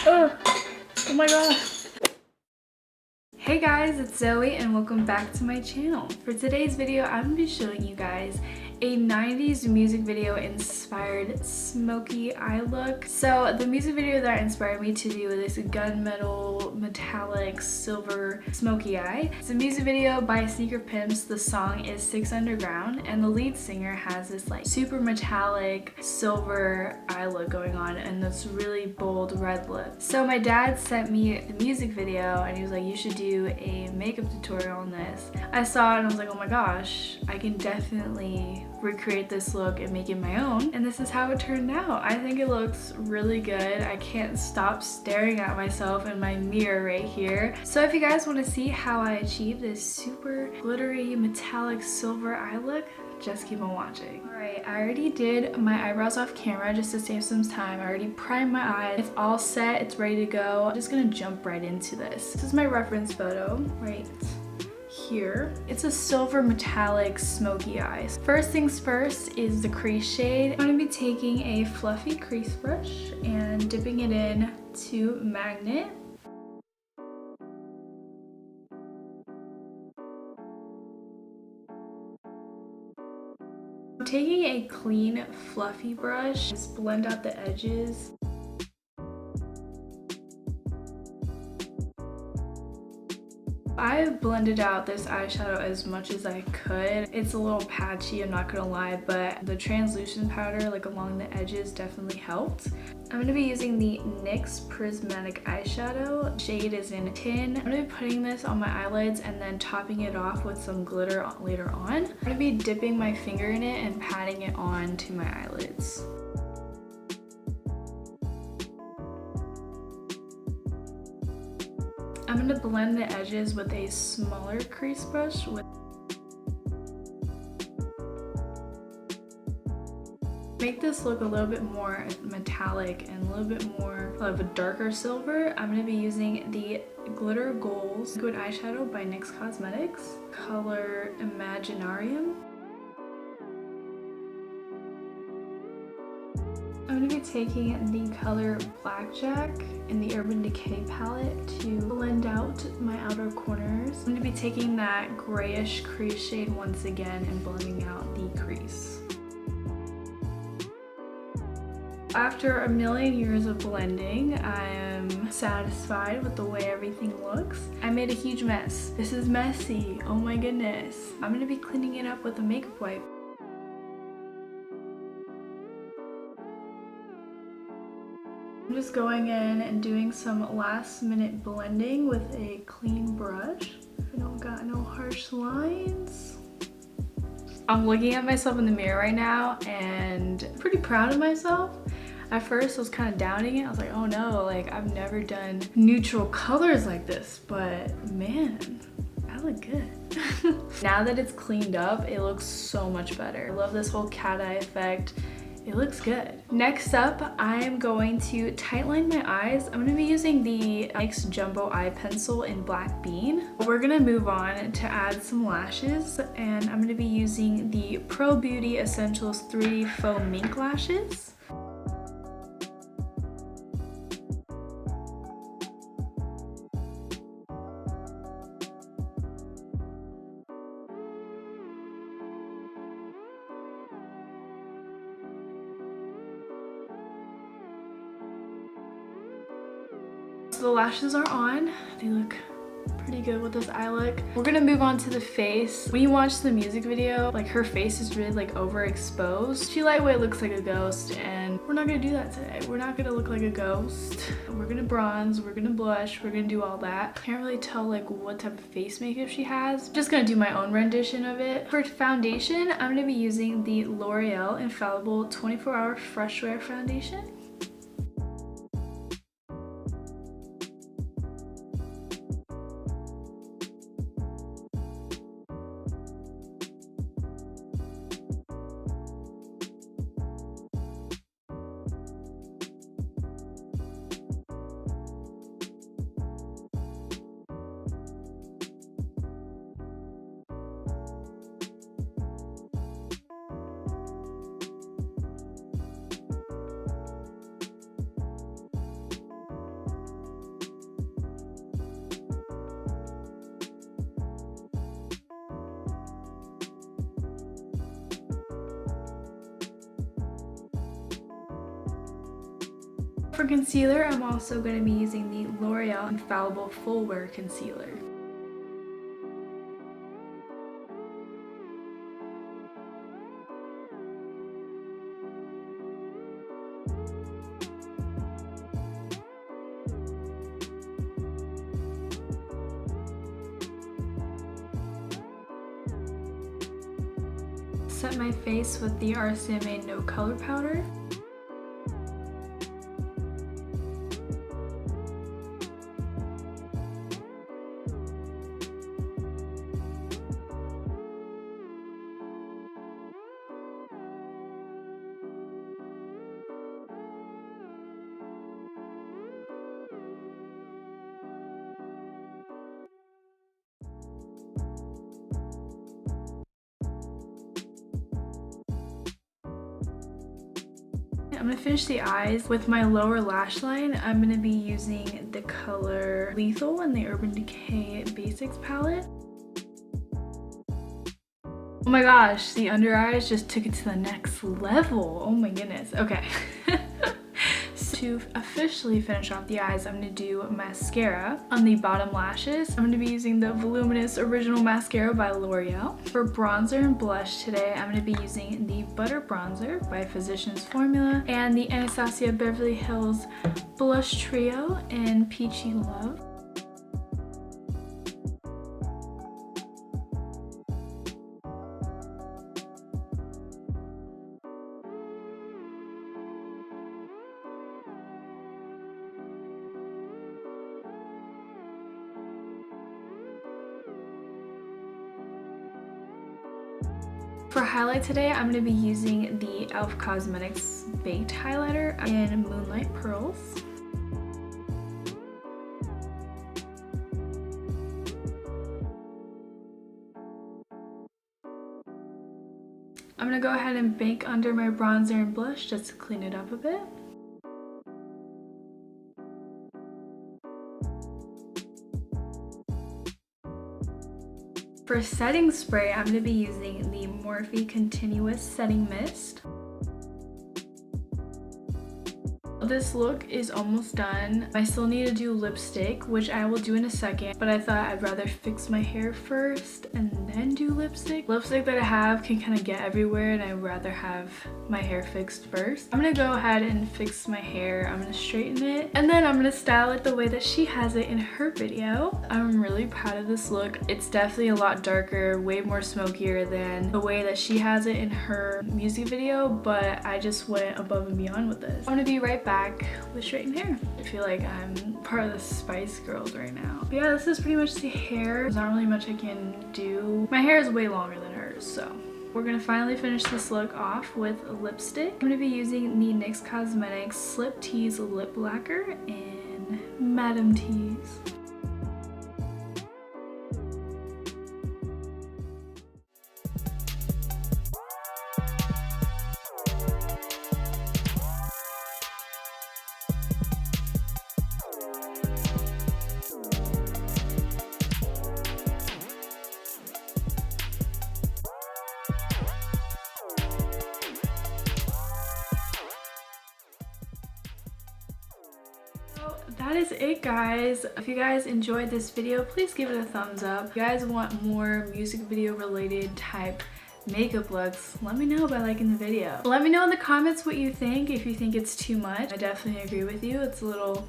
Oh my god. Hey guys, it's Zoe and welcome back to my channel. For today's video, I'm going to be showing you guys a 90s music video inspired smoky eye look. So the music video that inspired me to do this gunmetal metallic silver smoky eye. It's a music video by Sneaker Pimps. The song is Six Underground and the lead singer has this like super metallic silver eye look going on and this really bold red lip. So my dad sent me the music video and he was like, you should do a makeup tutorial on this. I saw it and I was like, oh my gosh, I can definitely recreate this look and make it my own, and this is how it turned out. I think it looks really good. I can't stop staring at myself in my mirror right here. So if you guys want to see how I achieve this super glittery metallic silver eye look, just keep on watching. Alright, I already did my eyebrows off camera just to save some time. I already primed my eyes. It's all set, it's ready to go. I'm just gonna jump right into this. This is my reference photo right here. It's a silver metallic smoky eyes. First things first is the crease shade. I'm going to be taking a fluffy crease brush and dipping it in to magnet. I'm taking a clean fluffy brush, just blend out the edges. I've blended out this eyeshadow as much as I could. It's a little patchy, I'm not gonna lie, but the translucent powder like along the edges definitely helped. I'm gonna be using the NYX Prismatic Eyeshadow. Shade is in Tin. I'm gonna be putting this on my eyelids and then topping it off with some glitter later on. I'm gonna be dipping my finger in it and patting it on to my eyelids. I'm going to blend the edges with a smaller crease brush. Make this look a little bit more metallic and a little bit more of a darker silver. I'm going to be using the Glitter Goals Liquid Eyeshadow by NYX Cosmetics, color Imaginarium. I'm going to be taking the color Blackjack in the Urban Decay palette to blend out my outer corners. I'm going to be taking that grayish crease shade once again and blending out the crease. After a million years of blending, I am satisfied with the way everything looks. I made a huge mess. This is messy. Oh my goodness. I'm going to be cleaning it up with a makeup wipe. I'm just going in and doing some last minute blending with a clean brush. I don't got no harsh lines. I'm looking at myself in the mirror right now and I'm pretty proud of myself. At first I was kind of doubting it. I was like, oh no, like I've never done neutral colors like this, but man, I look good. Now that it's cleaned up, it looks so much better. I love this whole cat eye effect. It looks good. Next up, I'm going to tightline my eyes. I'm gonna be using the NYX Jumbo Eye Pencil in Black Bean. We're gonna move on to add some lashes, and I'm gonna be using the Pro Beauty Essentials 3D Faux Mink Lashes. So the lashes are on. They look pretty good with this eye look. We're gonna move on to the face. When you watch the music video, like her face is really like overexposed. She lightweight looks like a ghost and we're not gonna do that today. We're not gonna look like a ghost. We're gonna bronze, we're gonna blush, we're gonna do all that. Can't really tell like what type of face makeup she has. Just gonna do my own rendition of it. For foundation, I'm gonna be using the L'Oreal Infallible 24-Hour Fresh Wear Foundation. For concealer, I'm also going to be using the L'Oreal Infallible Full Wear Concealer. Set my face with the RCMA No Color Powder. I'm going to finish the eyes with my lower lash line. I'm going to be using the color Lethal in the Urban Decay Basics palette. Oh my gosh, the under eyes just took it to the next level. Oh my goodness. Okay. To officially finish off the eyes, I'm going to do mascara on the bottom lashes. I'm going to be using the Voluminous Original Mascara by L'Oreal. For bronzer and blush today, I'm going to be using the Butter Bronzer by Physicians Formula and the Anastasia Beverly Hills Blush Trio in Peachy Love. For highlight today, I'm going to be using the e.l.f. Cosmetics Baked Highlighter in Moonlight Pearls. I'm going to go ahead and bake under my bronzer and blush just to clean it up a bit. For setting spray, I'm going to be using the Morphe Continuous Setting Mist. This look is almost done. I still need to do lipstick, which I will do in a second, but I thought I'd rather fix my hair first and then do lipstick. Lipstick that I have can kind of get everywhere, and I'd rather have my hair fixed first. I'm gonna go ahead and fix my hair. I'm gonna straighten it, and then I'm gonna style it the way that she has it in her video. I'm really proud of this look. It's definitely a lot darker, way more smokier than the way that she has it in her music video, but I just went above and beyond with this. I'm gonna be right back with straightened hair. I feel like I'm part of the Spice Girls right now. But yeah, this is pretty much the hair. There's not really much I can do. My hair is way longer than hers, so. We're gonna finally finish this look off with lipstick. I'm gonna be using the NYX Cosmetics Slip Tease Lip Lacquer in Madame Tease. That is it, guys. If you guys enjoyed this video, please give it a thumbs up. If you guys want more music video related type makeup looks, let me know by liking the video. Let me know in the comments what you think, if you think it's too much. I definitely agree with you. It's a little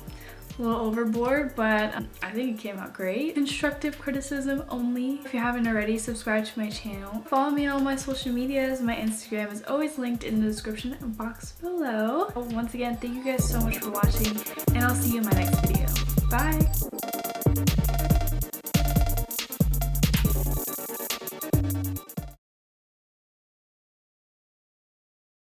overboard, but I think it came out great. Constructive criticism only. If you haven't already, subscribe to my channel. Follow me on all my social medias. My Instagram is always linked in the description box below. Once again, thank you guys so much for watching, and I'll see you in my next video. Bye!